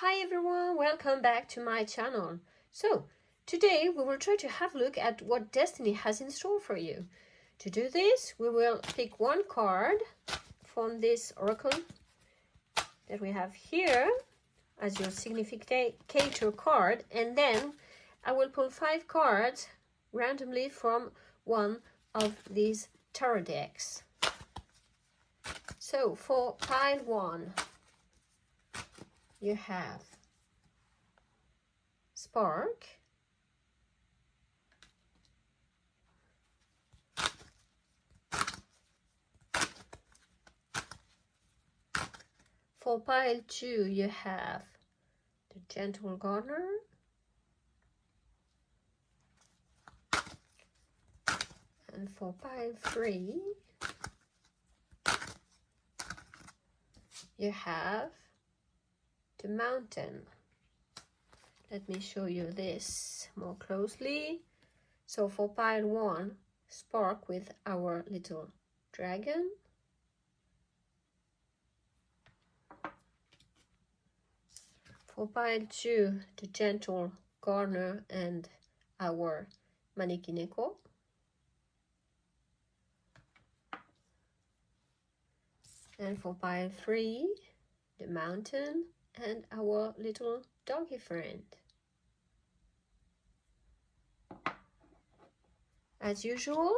Hi everyone, welcome back to my channel. So, today we will try to have a look at what destiny has in store for you. To do this, we will pick one card from this oracle that we have here as your significator card, and then I will pull 5 cards randomly from one of these tarot decks. So, for pile 1, you have Spark, for pile 2 you have the Gentle Gardener, and for pile 3 you have the Mountain. Let me show you this more closely. So for pile 1, Spark with our little dragon. For pile 2, the Gentle Gardener and our Manikineko. And for pile 3, the Mountain and our little doggy friend. As usual,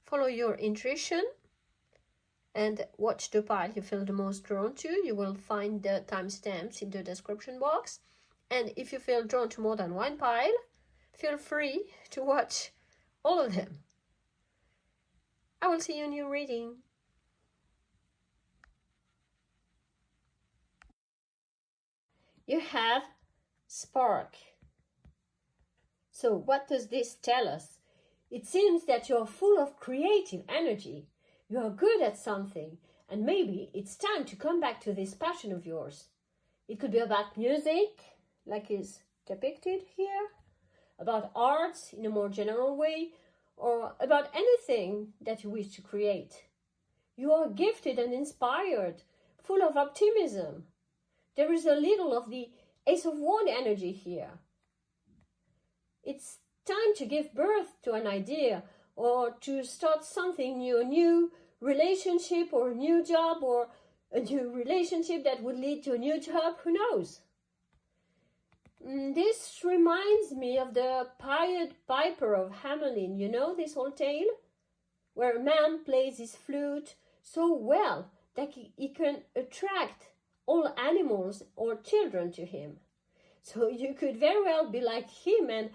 follow your intuition and watch the pile you feel the most drawn to. You will find the timestamps in the description box. And if you feel drawn to more than one pile, feel free to watch all of them. I will see you in your reading. You have Spark. So what does this tell us? It seems that you're full of creative energy. You are good at something, and maybe it's time to come back to this passion of yours. It could be about music, like is depicted here, about arts in a more general way, or about anything that you wish to create. You are gifted and inspired, full of optimism. There is a little of the Ace of Wands energy here. It's time to give birth to an idea or to start something new, a new relationship or a new job or a new relationship that would lead to a new job, who knows? This reminds me of the Pied Piper of Hamelin, you know this old tale? Where a man plays his flute so well that he can attract all animals or children to him. So you could very well be like him and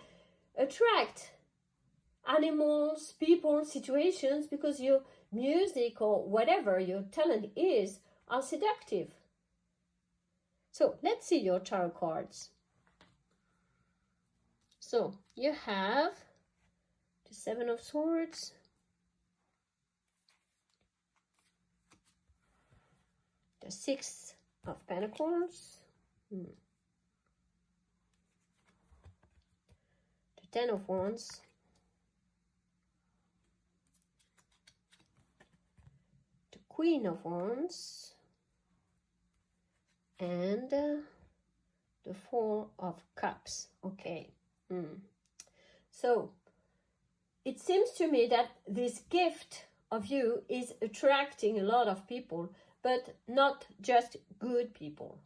attract animals, people, situations because your music or whatever your talent is are seductive. So let's see your tarot cards. So you have the 7 of Swords, the 6 of Pentacles, the 10 of Wands, the Queen of Wands, and the 4 of Cups. Okay. So it seems to me that this gift of you is attracting a lot of people, but not just good people.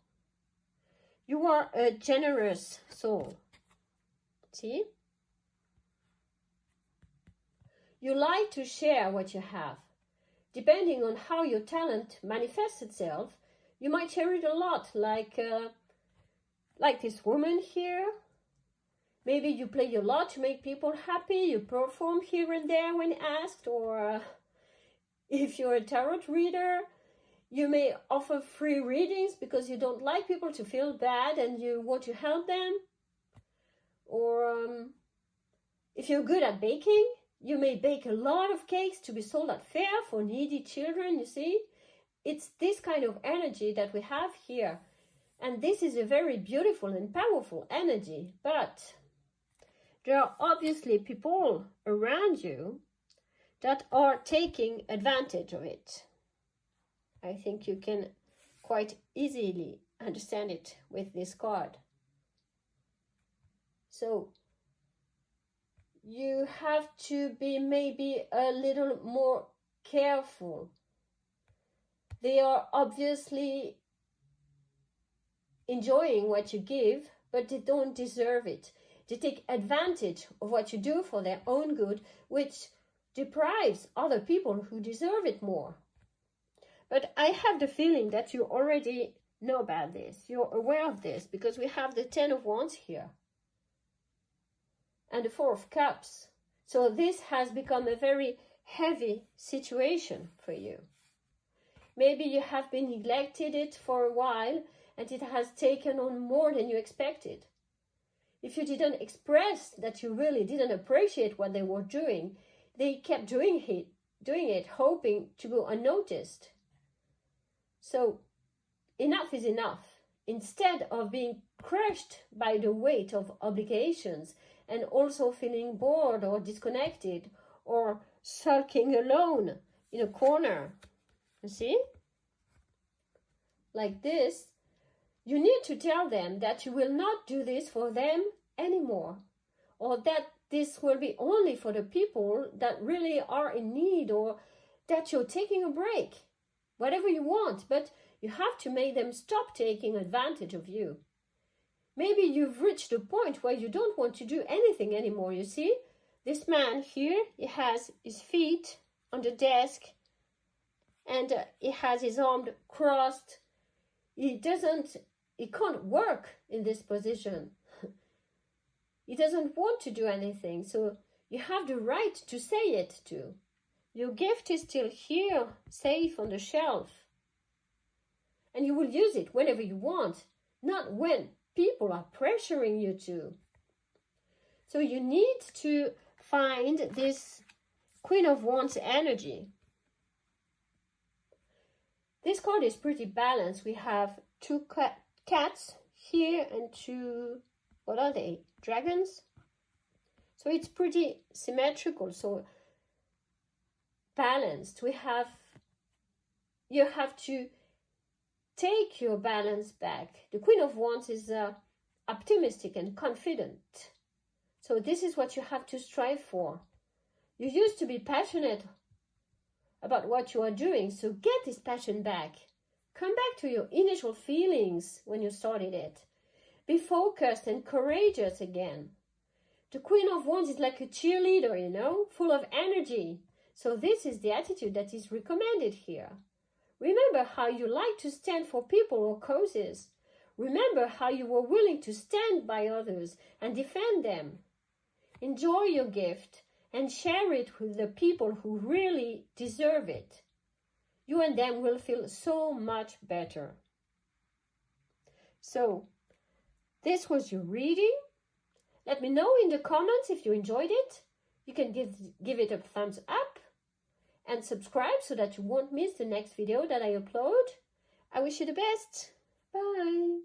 You are a generous soul. See? You like to share what you have. Depending on how your talent manifests itself, you might share it a lot, like this woman here. Maybe you play a lot to make people happy. You perform here and there when asked, or if you're a tarot reader, you may offer free readings because you don't like people to feel bad and you want to help them. Or if you're good at baking, you may bake a lot of cakes to be sold at fair for needy children, you see. It's this kind of energy that we have here. And this is a very beautiful and powerful energy. But there are obviously people around you that are taking advantage of it. I think you can quite easily understand it with this card. So you have to be maybe a little more careful. They are obviously enjoying what you give, but they don't deserve it. They take advantage of what you do for their own good, which deprives other people who deserve it more. But I have the feeling that you already know about this. You're aware of this because we have the Ten of Wands here and the Four of Cups. So this has become a very heavy situation for you. Maybe you have been neglected it for a while and it has taken on more than you expected. If you didn't express that you really didn't appreciate what they were doing, they kept doing it, hoping to go unnoticed. So enough is enough. Instead of being crushed by the weight of obligations and also feeling bored or disconnected or sulking alone in a corner, you see? Like this, you need to tell them that you will not do this for them anymore, or that this will be only for the people that really are in need, or that you're taking a break. Whatever you want, but you have to make them stop taking advantage of you. Maybe you've reached a point where you don't want to do anything anymore, you see? This man here, he has his feet on the desk and he has his arms crossed. He can't work in this position. He doesn't want to do anything, so you have the right to say it too. Your gift is still here, safe on the shelf. And you will use it whenever you want, not when people are pressuring you to. So you need to find this Queen of Wands energy. This card is pretty balanced. We have two cats here and two, what are they? Dragons? So it's pretty symmetrical, so balanced. You have to take your balance back. The Queen of Wands is optimistic and confident. So this is what you have to strive for. You used to be passionate about what you are doing, so get this passion back. Come back to your initial feelings when you started it. Be focused and courageous again. The Queen of Wands is like a cheerleader, you know, full of energy. So this is the attitude that is recommended here. Remember how you like to stand for people or causes. Remember how you were willing to stand by others and defend them. Enjoy your gift and share it with the people who really deserve it. You and them will feel so much better. So, this was your reading. Let me know in the comments if you enjoyed it. You can give it a thumbs up and subscribe so that you won't miss the next video that I upload. I wish you the best. Bye.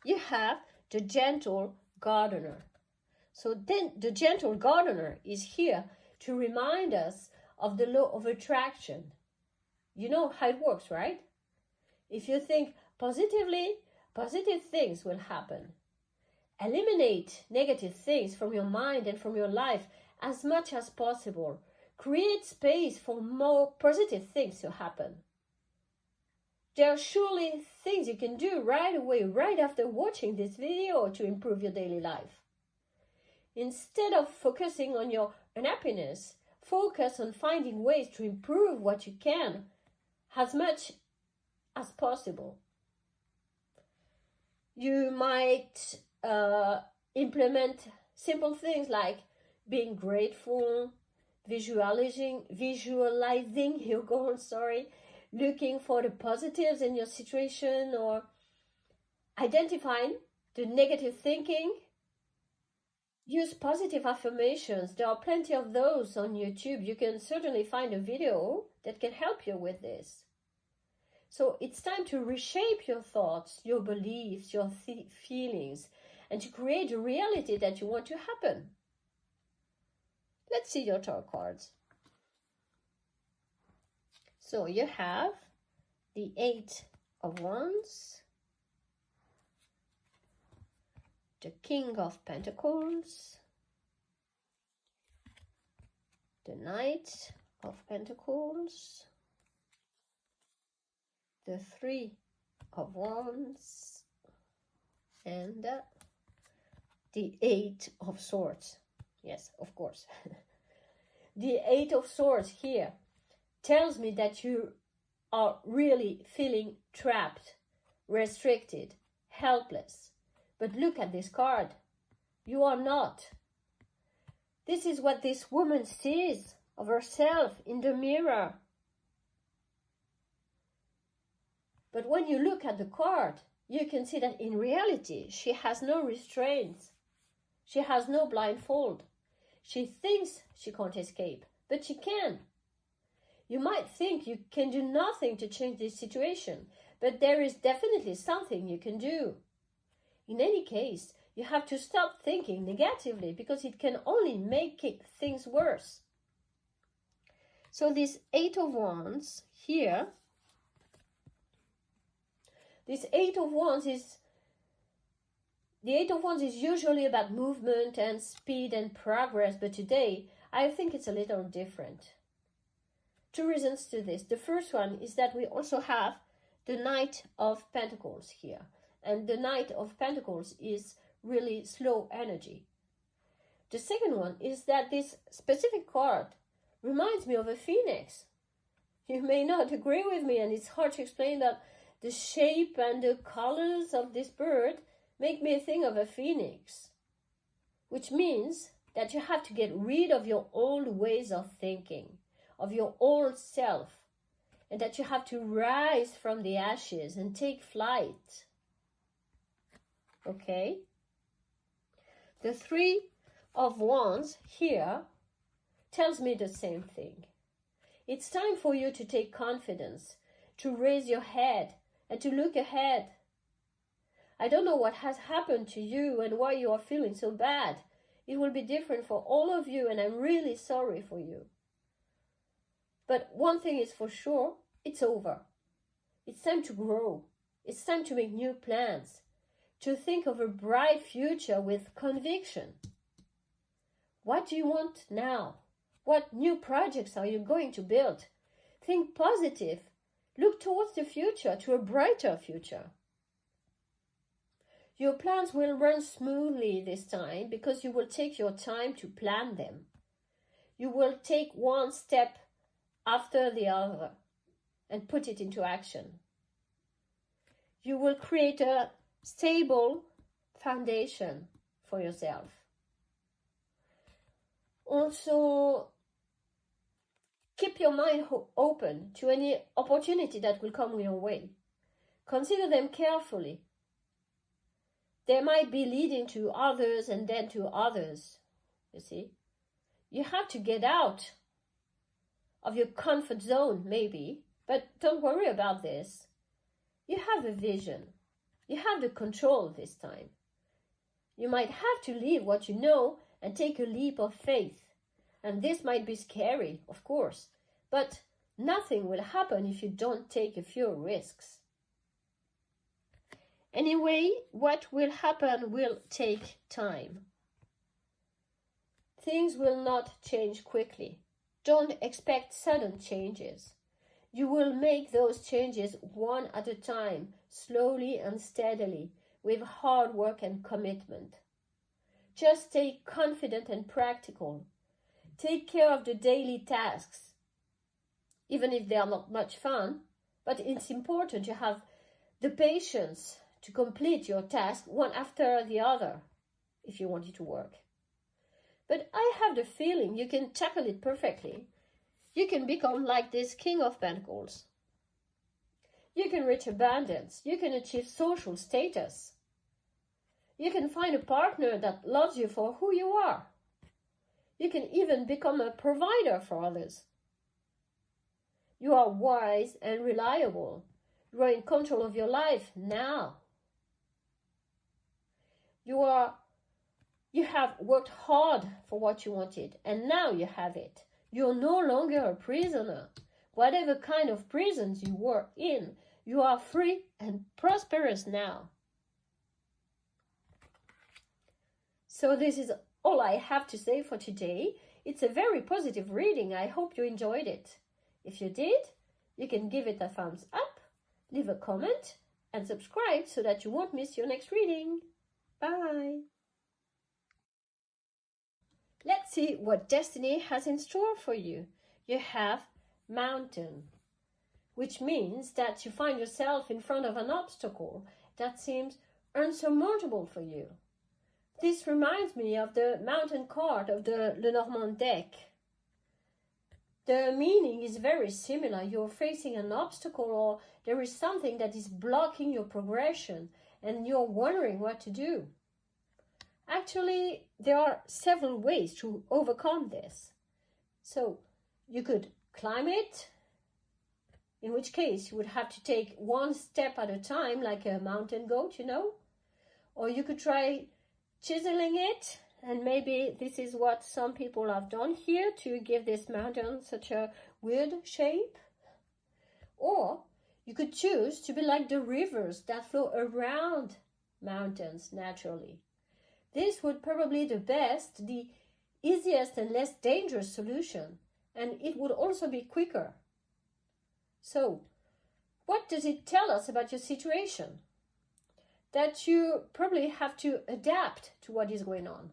You have the Gentle Gardener. So then the Gentle Gardener is here to remind us of the law of attraction. You know how it works, right? If you think positively, positive things will happen. Eliminate negative things from your mind and from your life as much as possible. Create space for more positive things to happen. There are surely things you can do right away, right after watching this video to improve your daily life. Instead of focusing on your unhappiness, focus on finding ways to improve what you can as much as possible. You might implement simple things like being grateful, visualizing your goals, looking for the positives in your situation, or identifying the negative thinking. Use positive affirmations. There are plenty of those on YouTube. You can certainly find a video that can help you with this. So it's time to reshape your thoughts, your beliefs, your feelings, and to create a reality that you want to happen. Let's see your tarot cards. So you have the 8 of Wands, the King of Pentacles, the Knight of Pentacles, the 3 of Wands, and the 8 of Swords. Yes, of course. The 8 of Swords here tells me that you are really feeling trapped, restricted, helpless. But look at this card. You are not. This is what this woman sees of herself in the mirror. But when you look at the card, you can see that in reality, she has no restraints. She has no blindfold. She thinks she can't escape, but she can. You might think you can do nothing to change this situation, but there is definitely something you can do. In any case, you have to stop thinking negatively because it can only make things worse. So this 8 of Wands here, this 8 of Wands is, the 8 of Wands is usually about movement and speed and progress, but today I think it's a little different. 2 reasons to this. The first one is that we also have the Knight of Pentacles here. And the Knight of Pentacles is really slow energy. The second one is that this specific card reminds me of a phoenix. You may not agree with me, and it's hard to explain, that the shape and the colors of this bird make me think of a phoenix, which means that you have to get rid of your old ways of thinking, of your old self, and that you have to rise from the ashes and take flight. Okay? The 3 of Wands here tells me the same thing. It's time for you to take confidence, to raise your head, and to look ahead. I don't know what has happened to you and why you are feeling so bad. It will be different for all of you, and I'm really sorry for you. But one thing is for sure, it's over. It's time to grow. It's time to make new plans, to think of a bright future with conviction. What do you want now? What new projects are you going to build? Think positive. Look towards the future, to a brighter future. Your plans will run smoothly this time because you will take your time to plan them. You will take one step after the other and put it into action. You will create a stable foundation for yourself. Also, keep your mind open to any opportunity that will come your way. Consider them carefully. They might be leading to others and then to others, you see. You have to get out of your comfort zone, maybe, but don't worry about this. You have a vision. You have the control this time. You might have to leave what you know and take a leap of faith. And this might be scary, of course, but nothing will happen if you don't take a few risks. Anyway, what will happen will take time. Things will not change quickly. Don't expect sudden changes. You will make those changes one at a time, slowly and steadily, with hard work and commitment. Just stay confident and practical. Take care of the daily tasks, even if they are not much fun, but it's important to have the patience to complete your task one after the other, if you want it to work. But I have the feeling you can tackle it perfectly. You can become like this King of Pentacles. You can reach abundance. You can achieve social status. You can find a partner that loves you for who you are. You can even become a provider for others. You are wise and reliable. You are in control of your life now. You have worked hard for what you wanted, and now you have it. You're no longer a prisoner. Whatever kind of prisons you were in, You are free and prosperous now. So this is all I have to say for today. It's a very positive reading. I hope you enjoyed it. If you did, you can give it a thumbs up, leave a comment, and subscribe so that you won't miss your next reading. Bye! Let's see what destiny has in store for you. You have mountain, which means that you find yourself in front of an obstacle that seems unsurmountable for you. This reminds me of the mountain card of the Lenormand deck. The meaning is very similar. You're facing an obstacle, or there is something that is blocking your progression and you're wondering what to do. Actually, there are several ways to overcome this. So you could climb it, in which case you would have to take one step at a time, like a mountain goat, you know. Or you could try chiseling it, and maybe this is what some people have done here to give this mountain such a weird shape. Or you could choose to be like the rivers that flow around mountains naturally. This would probably be the best, the easiest and less dangerous solution, and it would also be quicker. So, what does it tell us about your situation? That you probably have to adapt to what is going on.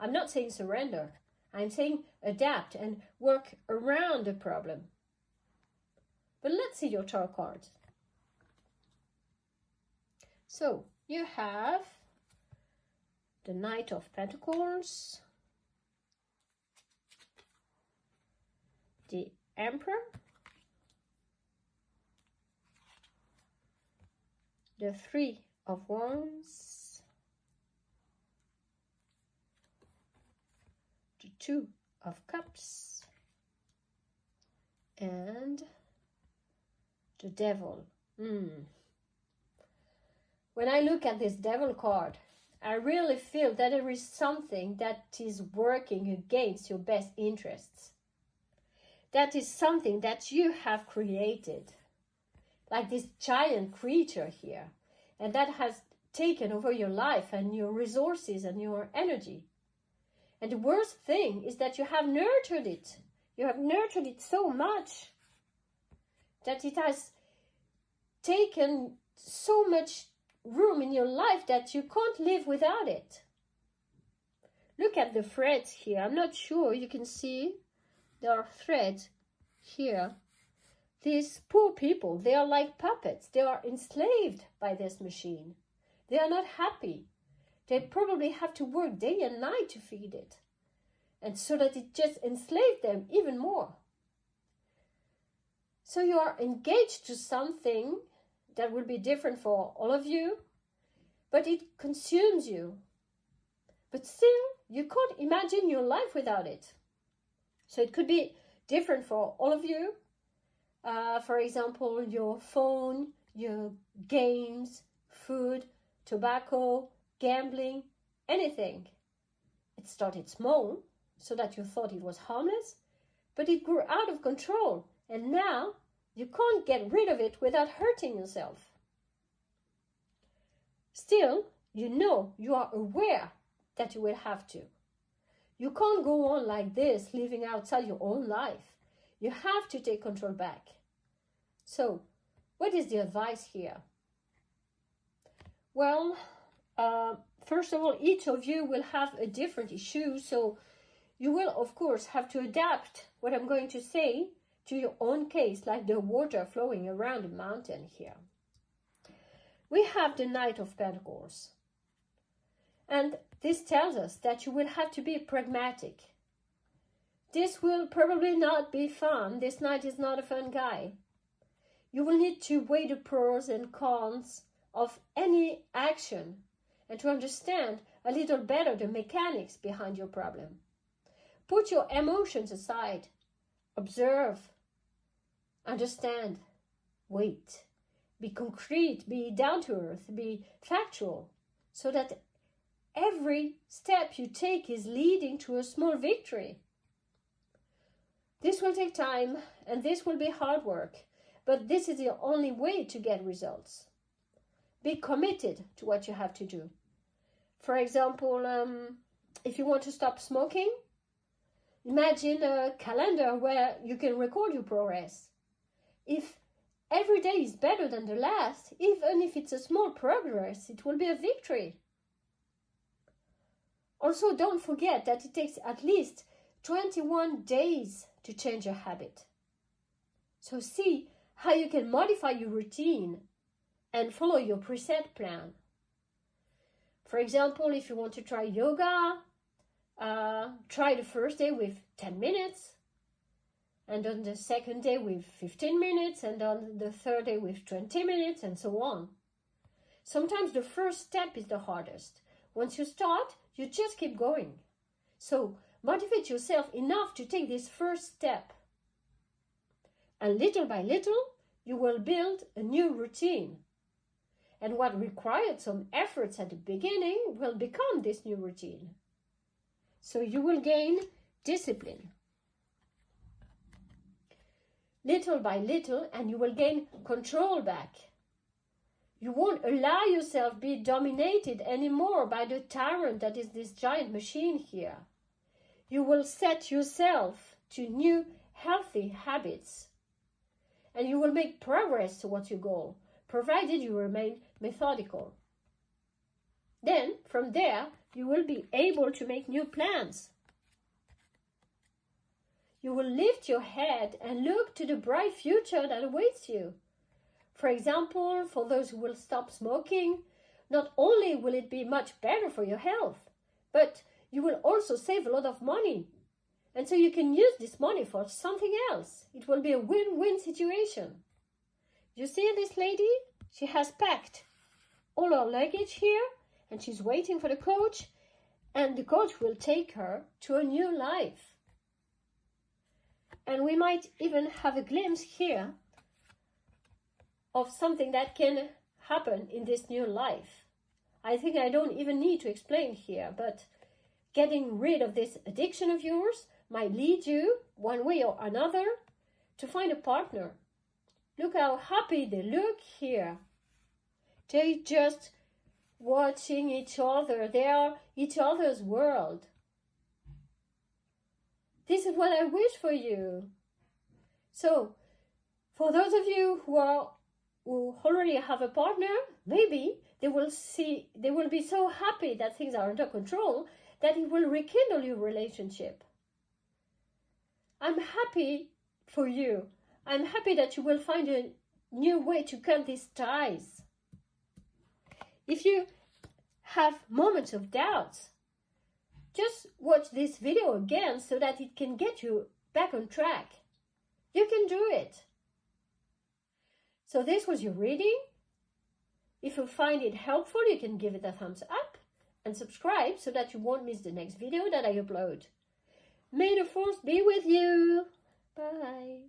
I'm not saying surrender. I'm saying adapt and work around the problem. But let's see your tarot cards. So, you have the Knight of Pentacles, the Emperor, the Three of Wands, the Two of Cups, and the Devil. When I look at this Devil card, I really feel that there is something that is working against your best interests. That is something that you have created, like this giant creature here, and that has taken over your life and your resources and your energy. And the worst thing is that you have nurtured it. You have nurtured it so much that it has taken so much room in your life that you can't live without it. Look at the threads here. I'm not sure you can see. There are threads here. These poor people, they are like puppets. They are enslaved by this machine. They are not happy. They probably have to work day and night to feed it. And so that it just enslaved them even more. So you are engaged to something that will be different for all of you, but it consumes you. But still, you can't imagine your life without it. So it could be different for all of you. For example, your phone, your games, food, tobacco, gambling, anything. It started small, so that you thought it was harmless, but it grew out of control, and now you can't get rid of it without hurting yourself. Still, you know, you are aware that you will have to. You can't go on like this, living outside your own life. You have to take control back. So, what is the advice here? Well, first of all, each of you will have a different issue, so you will, of course, have to adapt what I'm going to say to your own case, like the water flowing around the mountain here. We have the Knight of Pentacles. And this tells us that you will have to be pragmatic. This will probably not be fun. This knight is not a fun guy. You will need to weigh the pros and cons of any action and to understand a little better the mechanics behind your problem. Put your emotions aside. Observe. Understand. Wait. Be concrete. Be down to earth. Be factual. So that every step you take is leading to a small victory. This will take time and this will be hard work. but this is the only way to get results. Be committed to what you have to do. For example, if you want to stop smoking, imagine a calendar where you can record your progress. If every day is better than the last, even if it's a small progress, it will be a victory. Also, don't forget that it takes at least 21 days to change a habit. So see how you can modify your routine and follow your preset plan. For example, if you want to try yoga, try the first day with 10 minutes, and on the second day with 15 minutes, and on the third day with 20 minutes, and so on. Sometimes the first step is the hardest. Once you start, you just keep going. So motivate yourself enough to take this first step. And little by little, you will build a new routine. And what required some efforts at the beginning will become this new routine. So you will gain discipline. Little by little, and you will gain control back. You won't allow yourself be dominated anymore by the tyrant that is this giant machine here. You will set yourself to new healthy habits. And you will make progress towards your goal, provided you remain methodical. Then, from there, you will be able to make new plans. You will lift your head and look to the bright future that awaits you. For example, for those who will stop smoking, not only will it be much better for your health, but you will also save a lot of money. And so you can use this money for something else. It will be a win-win situation. You see this lady? She has packed all her luggage here, and she's waiting for the coach, and the coach will take her to a new life. And we might even have a glimpse here of something that can happen in this new life. I think I don't even need to explain here, but getting rid of this addiction of yours might lead you, one way or another, to find a partner. Look how happy they look here. They're just watching each other. They are each other's world. This is what I wish for you. So, for those of you who already have a partner, maybe they will be so happy that things are under control that it will rekindle your relationship. I'm happy for you. I'm happy that you will find a new way to cut these ties. If you have moments of doubts, just watch this video again so that it can get you back on track. You can do it. So this was your reading. If you find it helpful, you can give it a thumbs up and subscribe so that you won't miss the next video that I upload. May the force be with you. Bye.